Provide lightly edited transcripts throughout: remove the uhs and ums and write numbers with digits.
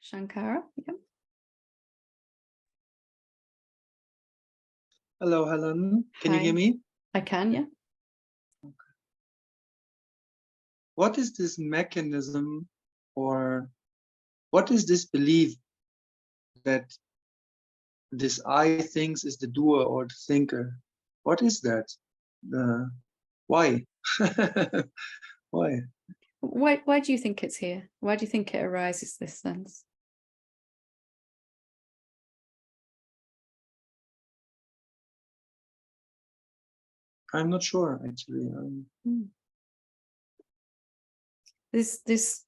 Shankara. Yep. Hello, Helen. Can Hi. you hear me? I can, yeah. What is this mechanism, or what is this belief that this I thinks is the doer or the thinker? What is that? Why? Why? Why do you think it's here? Why do you think it arises, this sense? I'm not sure, actually. This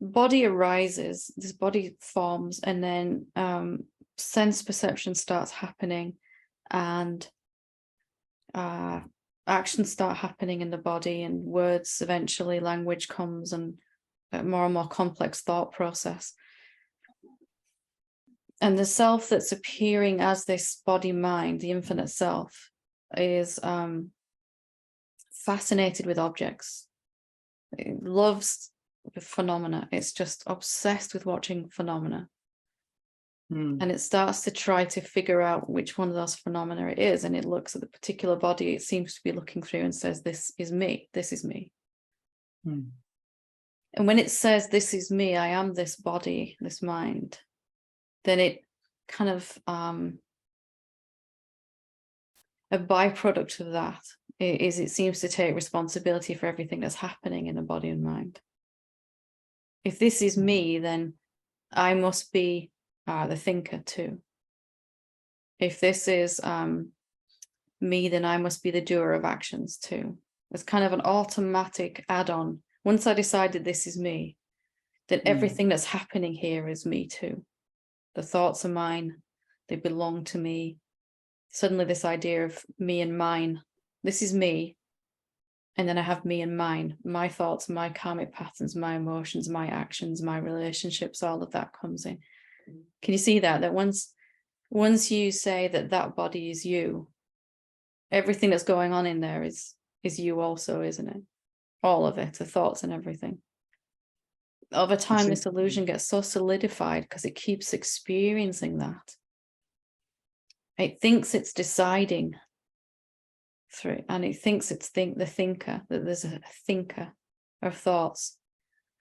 body arises, this body forms, and then sense perception starts happening, and actions start happening in the body, and words, eventually language comes, and a more and more complex thought process. And the self that's appearing as this body mind, the infinite self, is fascinated with objects. It loves phenomena. It's just obsessed with watching phenomena. And it starts to try to figure out which one of those phenomena it is. And it looks at the particular body it seems to be looking through and says, this is me, this is me. And when it says, this is me, I am this body, this mind, then it kind of, a byproduct of that is it seems to take responsibility for everything that's happening in the body and mind. If this is me, then I must be the thinker too. If this is me, then I must be the doer of actions too. It's kind of an automatic add-on. Once I decided this is me, then everything that's happening here is me too. The thoughts are mine, they belong to me. Suddenly this idea of me and mine, this is me, and then I have me and mine, my thoughts, my karmic patterns, my emotions, my actions, my relationships, all of that comes in. Can you see that once you say that body is you, everything that's going on in there is you also, isn't it? All of it, the thoughts and everything. Over time, this illusion gets so solidified because it keeps experiencing that. It thinks it's deciding through, and it thinks it's the thinker, that there's a thinker of thoughts.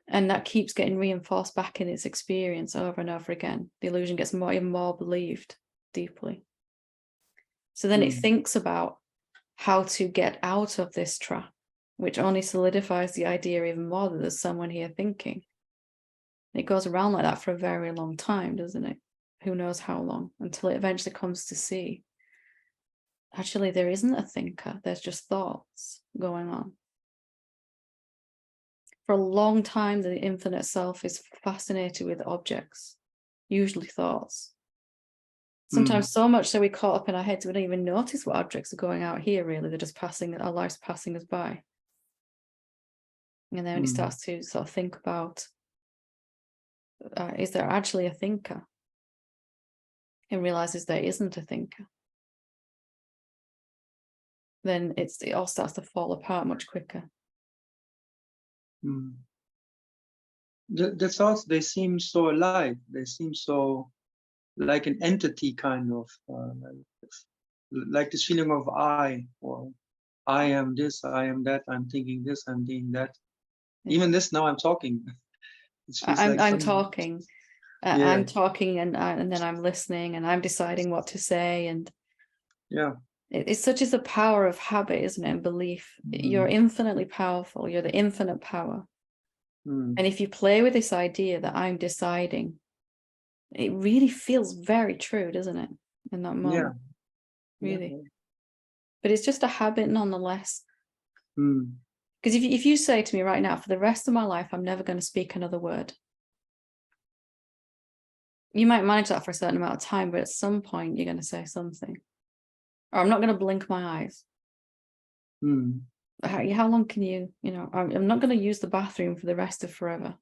And that keeps getting reinforced back in its experience over and over again. The illusion gets even more believed deeply. So then it thinks about how to get out of this trap, which only solidifies the idea even more that there's someone here thinking. It goes around like that for a very long time, doesn't it? Who knows how long, until it eventually comes to see, actually, there isn't a thinker. There's just thoughts going on. For a long time, the infinite self is fascinated with objects, usually thoughts. Sometimes so much so we caught up in our heads, we don't even notice what objects are going out here, really. They're just passing, our life's passing us by. And then when he starts to sort of think about, is there actually a thinker? And realizes there isn't a thinker. Then it all starts to fall apart much quicker. The thoughts, they seem so alive. They seem so like an entity, kind of, like this feeling of I, or I am this, I am that, I'm thinking this, I'm doing that. Even this, now I'm talking. I'm talking. I'm talking, and then I'm listening, and I'm deciding what to say, and it's such as the power of habit, isn't it? And belief. You're infinitely powerful. You're the infinite power. And if you play with this idea that I'm deciding, it really feels very true, doesn't it? In that moment, really. But it's just a habit, nonetheless. Because if you say to me right now, for the rest of my life, I'm never going to speak another word. You might manage that for a certain amount of time, but at some point you're going to say something. Or I'm not going to blink my eyes. How long can you know, I'm not going to use the bathroom for the rest of forever.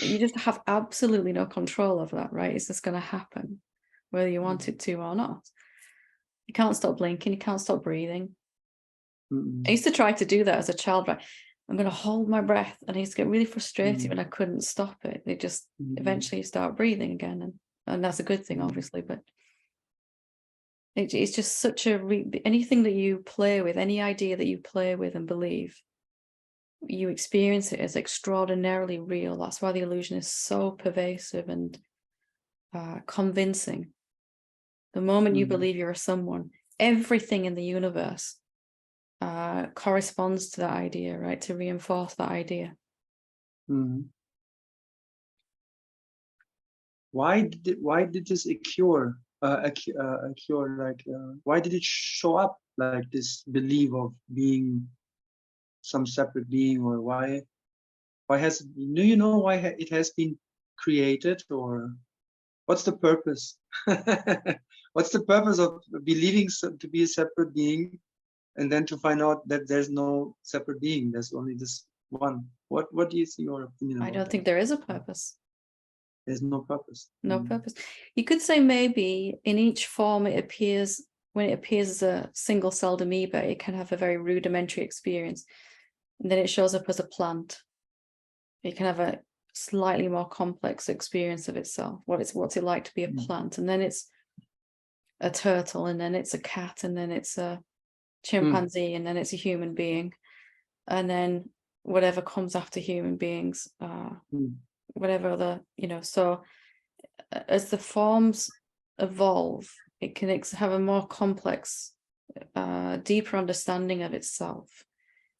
You just have absolutely no control over that, right? It's just going to happen, whether you want it to or not. You can't stop blinking. You can't stop breathing. I used to try to do that as a child, right? I'm going to hold my breath. And I used to get really frustrated when I Mm. couldn't stop it. It just Mm. eventually start breathing again. And that's a good thing, obviously. But it's just such a, anything that you play with, any idea that you play with and believe, you experience it as extraordinarily real. That's why the illusion is so pervasive and convincing. The moment you Mm. believe you're someone, everything in the universe corresponds to that idea, right? To reinforce that idea. Mm. Why did this occur? Like why did it show up like this belief of being some separate being, or why has do you know why it has been created, or what's the purpose? What's the purpose of believing to be a separate being, and then to find out that there's no separate being, there's only this one? What do you see, your opinion I about don't that? think there is a purpose. There's no purpose. No purpose. You could say maybe in each form it appears, when it appears as a single-celled amoeba, it can have a very rudimentary experience. And then it shows up as a plant. It can have a slightly more complex experience of itself. What's it like to be a plant? And then it's a turtle, and then it's a cat, and then it's a chimpanzee, and then it's a human being. And then whatever comes after human beings, whatever other, so as the forms evolve, it can have a more complex, deeper understanding of itself.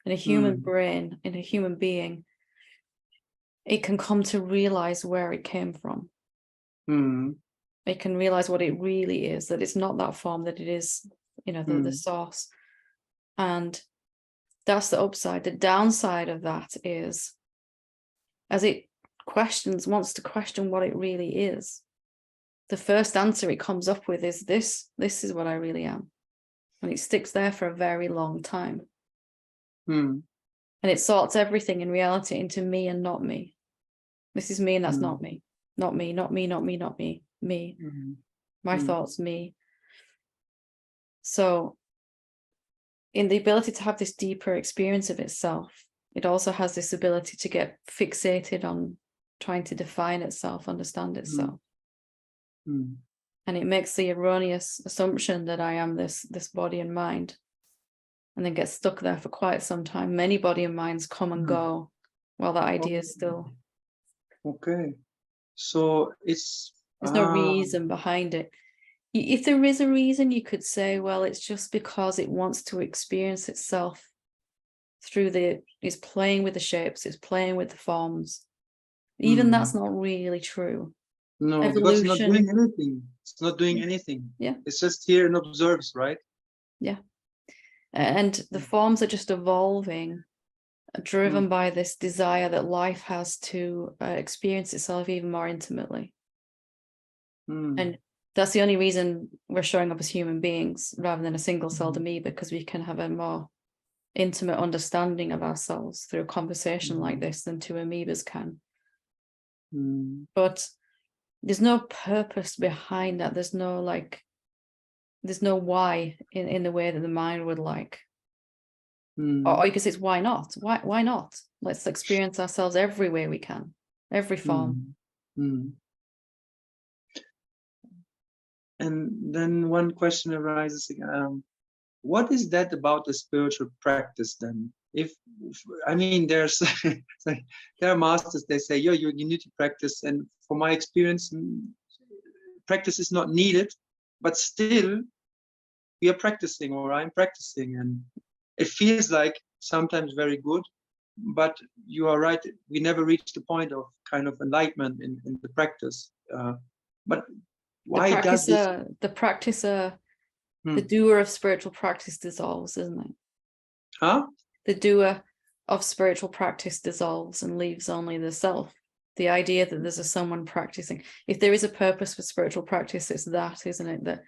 In a human brain, in a human being, it can come to realize where it came from. It can realize what it really is, that it's not that form, that it is, the source. And that's the upside. The downside of that is, as it wants to question what it really is, the first answer it comes up with is this is what I really am. And it sticks there for a very long time. And it sorts everything in reality into me and not me. This is me and that's not me. Not me, not me, not me, not me. Me. My thoughts, me. So in the ability to have this deeper experience of itself, it also has this ability to get fixated on trying to define itself, understand itself. And it makes the erroneous assumption that I am this body and mind, and then gets stuck there for quite some time. Many body and minds come and go while that idea is still. Okay. So there's no reason behind it. If there is a reason, you could say, well, it's just because it wants to experience itself through it's playing with the shapes, it's playing with the forms. Even that's not really true. No, Evolution, because it's not doing anything. It's not doing anything. Yeah. It's just here and observes, right? Yeah. And the forms are just evolving, driven by this desire that life has to experience itself even more intimately. And that's the only reason we're showing up as human beings rather than a single-celled amoeba, because we can have a more intimate understanding of ourselves through a conversation like this than two amoebas can. But there's no purpose behind that. There's no why in the way that the mind would like. Or you could say, why not? Why not? Let's experience ourselves every way we can, every form. And then one question arises, what is that about the spiritual practice then? If I mean, there's there are masters, they say, yo, you need to practice, and from my experience, practice is not needed, but still we are practicing, or I'm practicing, and it feels like sometimes very good, but you are right, we never reach the point of kind of enlightenment in the practice. But why does this? The practicer, the doer of spiritual practice dissolves, isn't it? Huh? The doer of spiritual practice dissolves and leaves only the self. The idea that there's someone practicing. If there is a purpose for spiritual practice, it's that, isn't it? That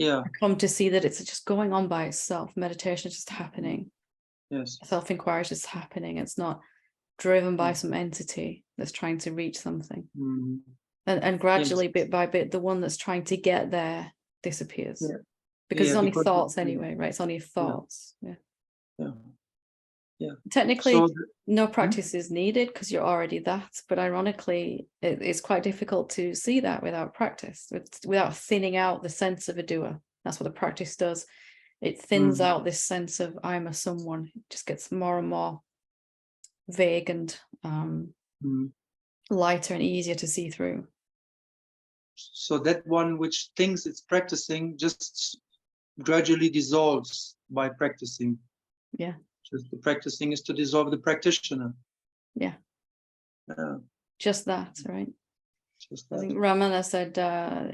I come to see that it's just going on by itself. Meditation is just happening. Yes. Self-inquiry is just happening. It's not driven by some entity that's trying to reach something. And gradually, bit by bit, the one that's trying to get there disappears. Because it's only thoughts anyway, right? It's only thoughts. Technically, So no practice is needed because you're already that. But ironically, it's quite difficult to see that without practice, without thinning out the sense of a doer. That's what the practice does. It thins out this sense of I'm a someone. It just gets more and more vague and lighter and easier to see through. So that one which thinks it's practicing just gradually dissolves by practicing. Yeah. Just the practicing is to dissolve the practitioner. Yeah. Yeah. Just that, right? Just I that. think Ramana said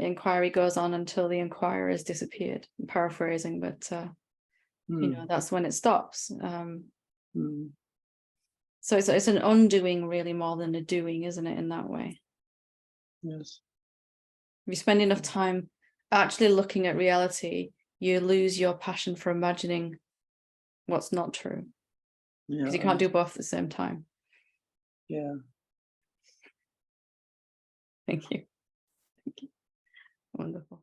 inquiry goes on until the inquirer has disappeared. I'm paraphrasing, but you know, that's when it stops. So it's an undoing really more than a doing, isn't it, in that way? Yes. If you spend enough time actually looking at reality, you lose your passion for imagining what's not true. Because you can't do both at the same time. Yeah. Thank you. Thank you. Wonderful.